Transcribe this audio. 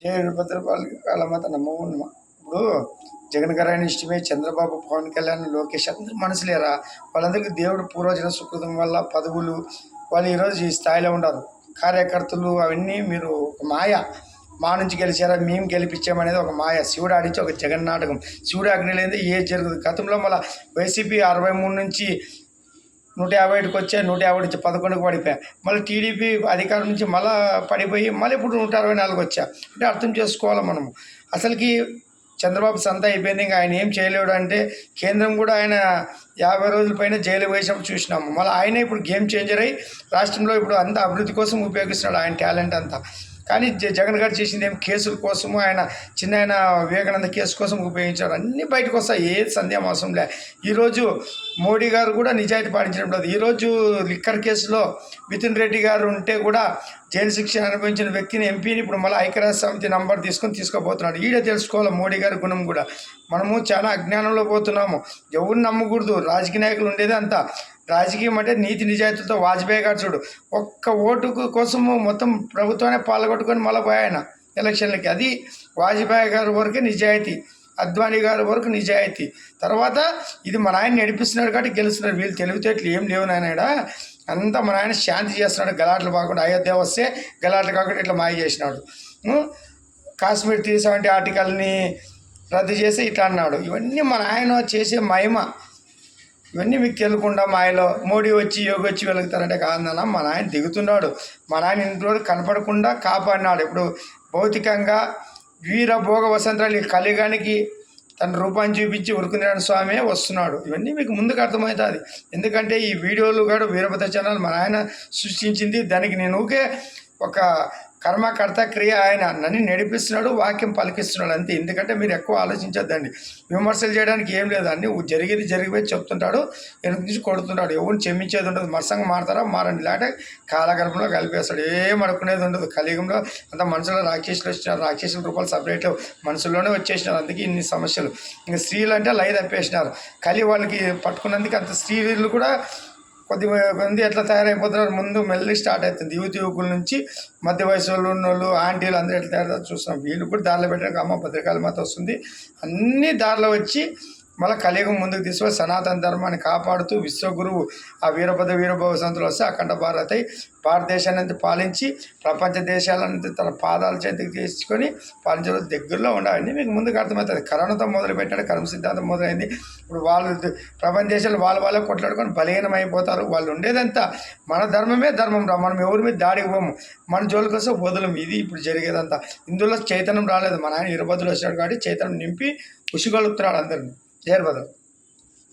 జై వీరభద్రపాలకి కాలమాత నమ్మకం. ఇప్పుడు జగన్ గారు ఆయన ఇష్టమే, చంద్రబాబు, పవన్ కళ్యాణ్, లోకేష్ అందరూ మనుషులేరా. వాళ్ళందరికీ దేవుడు పూర్వజన సుకృతం వల్ల పదవులు, వాళ్ళు ఈరోజు ఈ స్థాయిలో ఉండరు. కార్యకర్తలు అవన్నీ మీరు ఒక మాయ. మా నుంచి గెలిచారా, మేము గెలిపించామనేది ఒక మాయ. శివుడు ఆడించి ఒక జగన్ నాటకం. శివుడు ఆజ్ఞ లేనిదే ఏది జరుగుతుంది. గతంలో మళ్ళీ వైసీపీ 63 నుంచి 150కి వచ్చా, 150 నుంచి 11కి పడిపోయా. మళ్ళీ టీడీపీ అధికారం నుంచి మళ్ళీ పడిపోయి మళ్ళీ ఇప్పుడు 164 వచ్చా. అంటే అర్థం చేసుకోవాలి మనము. అసలుకి చంద్రబాబు సంత అయిపోయింది, ఇంకా ఆయన ఏం చేయలేడు అంటే కేంద్రం కూడా ఆయన 50 రోజుల పైన జైలు వేసినప్పుడు చూసినాము. మళ్ళీ ఆయనే ఇప్పుడు గేమ్ చేంజర్ అయ్యి రాష్ట్రంలో ఇప్పుడు అంతా అభివృద్ధి కోసం ఉపయోగిస్తున్నాడు ఆయన టాలెంట్ అంతా. కానీ జగన్ గారు చేసింది ఏం కేసుల కోసము, ఆయన చిన్న వివేకానంద కేసు కోసం ఉపయోగించారు. అన్నీ బయటకు వస్తాయి, ఏది సందేహం అవసరం లే. ఈరోజు మోడీ గారు కూడా నిజాయితీ పాటించడం లేదు. ఈరోజు లిక్కర్ కేసులో మిథున్ రెడ్డి గారు ఉంటే కూడా జైలు శిక్ష అనుభవించిన వ్యక్తిని, ఎంపీని ఇప్పుడు మళ్ళీ ఐక్యరాజ్య సమితి నంబర్ తీసుకోబోతున్నాడు. ఈడే తెలుసుకోవాలి మోడీ గారి గుణం కూడా. మనము చాలా అజ్ఞానంలో పోతున్నాము. ఎవరిని నమ్మకూడదు. రాజకీయ నాయకులు ఉండేది అంతా. రాజకీయం అంటే నీతి నిజాయితీతో. వాజ్పేయి గారు చూడు, ఒక్క ఓటు కోసము మొత్తం ప్రభుత్వాన్ని పాల్గొట్టుకొని మళ్ళీ పోయాయన ఎలక్షన్లకి. అది వాజ్పేయి గారి వరకే నిజాయితీ, అద్వానీ గారి వరకు నిజాయితీ. తర్వాత ఇది మన ఆయన నడిపిస్తున్నాడు కాబట్టి గెలుస్తున్నారు. వీళ్ళు తెలివితేటలు ఏం లేవు నాయన. అంతా మన ఆయన శాంతి చేస్తున్నాడు. గలాట్లు కాకుండా అయోధ్య వస్తే గలాట్లు కాకుండా ఇట్లా మాయ చేసినాడు. కాశ్మీర్ 370 ఆర్టికల్ని రద్దు చేసి ఇట్లా అన్నాడు. ఇవన్నీ మన ఆయన చేసే మహిమ. ఇవన్నీ మీకు తెలియకుండా మాయలో మోడీ వచ్చి యోగి వచ్చి వెలుగుతారంటే కాదన్నా. మన ఆయన దిగుతున్నాడు. మన ఆయన ఇంట్లో కనపడకుండా కాపాడినాడు. ఇప్పుడు భౌతికంగా వీరభోగ వసంతరాలు కలిగానికి తన రూపాన్ని చూపించి ఉరుకునేడు స్వామి వస్తున్నాడు. ఇవన్నీ మీకు ముందుకు అర్థమవుతుంది. ఎందుకంటే ఈ వీడియోలు కూడా వీరభద్ర ఛానల్ మన ఆయన సృష్టించింది. దానికి నేను ఊకే ఒక కర్మకర్త క్రియ. ఆయన నన్ను నడిపిస్తున్నాడు, వాక్యం పలికిస్తున్నాడు అంతే. ఎందుకంటే మీరు ఎక్కువ ఆలోచించద్దండి. విమర్శలు చేయడానికి ఏం లేదండి. జరిగేది జరిగిపోయి చెప్తుంటాడు, వెనక నుంచి కొడుతుంటాడు. ఎవరిని క్షమించేది ఉండదు. మత్సంగా మారతారా మారండి, లేకపోతే కాలగర్భంలో కలిపేస్తాడు. ఏం అడుకునేది ఉండదు. కలియుగంలో అంత మనుషులు రాక్షసులు వచ్చినారు. రాక్షసుల రూపాయలు సపరేట్ మనుషుల్లోనే వచ్చేసినారు. అందుకే ఇన్ని సమస్యలు. ఇంకా స్త్రీలు అంటే లై తప్పేసినారు. కలి వాళ్ళకి పట్టుకున్నందుకు అంత స్త్రీలు కూడా కొద్దిమంది ఎట్లా తయారైపోతున్నారు. ముందు మెల్లి స్టార్ట్ అవుతుంది. యువకుల నుంచి మధ్య వయసు వాళ్ళు ఉన్నోళ్ళు, ఆంటీలు అందరూ ఎట్లా తయారు చూస్తున్నాం. వీళ్ళు కూడా దారిలో పెట్టడానికి అమ్మ భద్రకాళి మాత వస్తుంది. అన్ని దారిలో వచ్చి మళ్ళీ కలియుగం ముందుకు తీసుకొని సనాతన ధర్మాన్ని కాపాడుతూ విశ్వగురువు ఆ వీరభద్ర సంతులు వస్తే అఖండ భారత్ అయి భారతదేశాన్ని పాలించి ప్రపంచ దేశాలన్నీ తన పాదాల చేతికి తీసుకొని పాలించే దగ్గరలో ఉండాలని మీకు ముందుకు అర్థమవుతుంది. కరోనాతో మొదలుపెట్టాడు, కర్మ సిద్ధాంతం మొదలైంది. ఇప్పుడు వాళ్ళు ప్రపంచ దేశాలు వాళ్ళే కొట్లాడుకొని బలహీనమైపోతారు. వాళ్ళు ఉండేదంతా మన ధర్మమే ధర్మం రా. మనం ఎవరి మీద దాడికి పోము, మన జోలికి వస్తే వదలం. ఇది ఇప్పుడు జరిగేదంతా. ఇందులో చైతన్యం రాలేదు. మన ఆయన వీరభద్రులు వచ్చాడు కాబట్టి చైతన్యం నింపి ఉసిగలుగుతున్నాడు అందరినీ. జై వీరభద్ర.